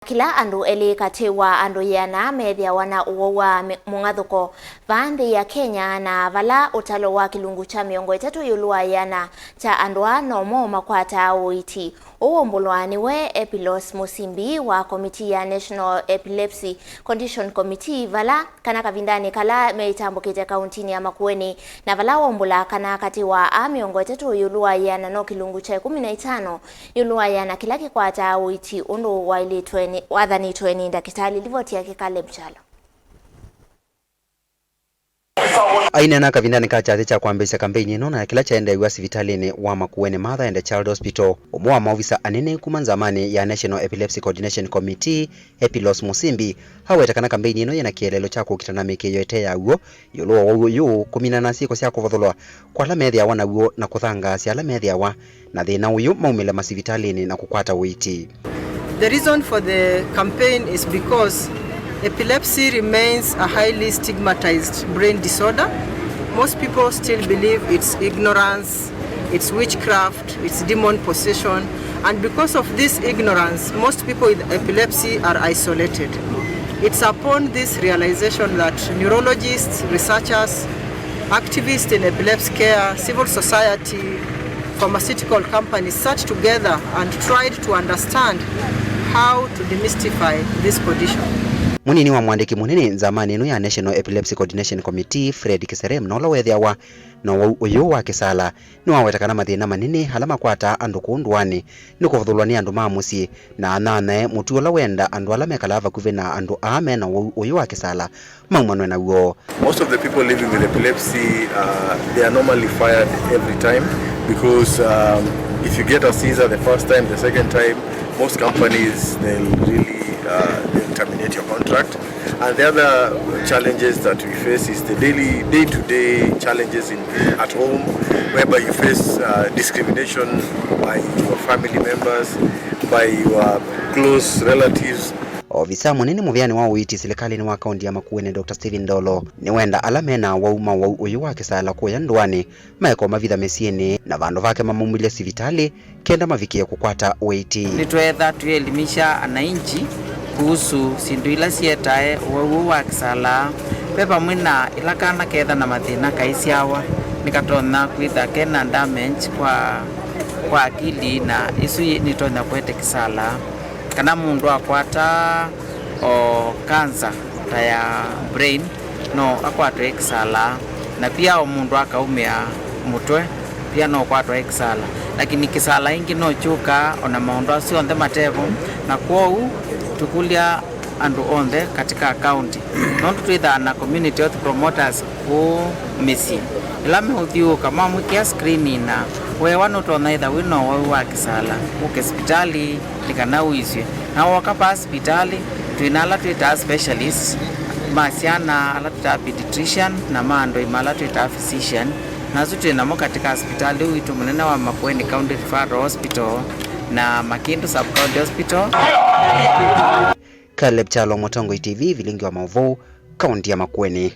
Kila andu katiwa andu yana Methiawaa na Uwau Mung'Athuko vanthi ya Kenya na vala utalo wa kilungu cha miongo itatu yulua yana cha andu nimo makwataa uiiti. Waumbulwa niwe Epilose Musimbi wa komitii ya National Epilepsy Condition Committee vala kana kavindani kala meitambukite kauntini ya Makueni na vala waumbula kana katiwa miongo itatu yulua yana no kilungu cha 15 yulua yana kila kikwataa uiiti undu wailitwe ni ndakitali livoti yake Kale mchalo. Aina na kavinda nikachaze cha kuambisha kampeni ino na kila chaenda iwa sivitalini wa Makueni Mother and Child Hospital. Umo wa maofisa anene kumanzamani ya National Epilepsy Condition Committee Epilose Musimbi hawetakana kampeni ino yana kielelo cha Kuukitana mekeyo ete ya uo yuluwa wa uyu kumina na siko siya kuvathulwa kwa la Methiawaa na uo na kuthanga siya la Methiawaa na thina uyu maumile masivitalini na kukwata uiiti. The reason for the campaign is because epilepsy remains a highly stigmatized brain disorder. Most people still believe it's ignorance, it's witchcraft, it's demon possession, and because of this ignorance, most people with epilepsy are isolated. It's upon this realization that neurologists, researchers, activists in epilepsy care, civil society, pharmaceutical companies sat together and tried to understand how to demystify this condition. Munini wa mwandiki munini zamani ino ya National Epilepsy Condition Committee Fred Kiserem na Methiawaa na uyu wa kisala ni wawetakana mathina manini hala makwataa andu kuunduani ni kuvuthulwa ni andu mamusi na anane mutu ola wenda andu ala mekalava kuvina andu ame na uyu wa kisala maumanwe na uo. Most of the people living with epilepsy they are normally fired every time because if you get a seizure the first time, the second time, most companies they'll they'll terminate your contract. And the other challenges that we face is the day-to-day challenges at home, whereby you face discrimination by your family members, by your close relatives. Ofisa munini muvyani wa uiiti serikali wa kaunti ya Makueni Dr. Steven Ndolo ni wenda alamena wauma wa uyu wa kisala kuya nduani maeko mavitha mesieni na vandu vake mamumile sivitali kenda mavikia kukwata uiiti. Nitwetha tuelimisha ananchi kuhusu sindu ila sietae uyu wa kisala pepa mwina ila kana ketha na mathina kaisiawa nikatona kwitha kena damage kwa akili na isu nitonya kwete kisala kana mundu akwata o cancer ya brain no akwatwa kisala na pia o mundu akaumia mutwe pia no akwatwa kisala lakini kisala ingi no chuka ona maundu acio onthe matevo na kwou tukulia andu onthe katika county no tutwitha na community health promoters ku misi ila mehuthiu kama mwikia screening na wewa nutona itha wino wa kisala uke hospitali likana uiswe na wakapa hospitali tuinala tuita specialist masiana ala tuita pediatrician na mando imala tuita physician na zote namo katika hospitali uitu munene wa Makueni County Referral Hospital na Makindu Sub County Hospital. Kale mchalo Motongo TV vilingi wa Mauvou kaunti ya Makueni.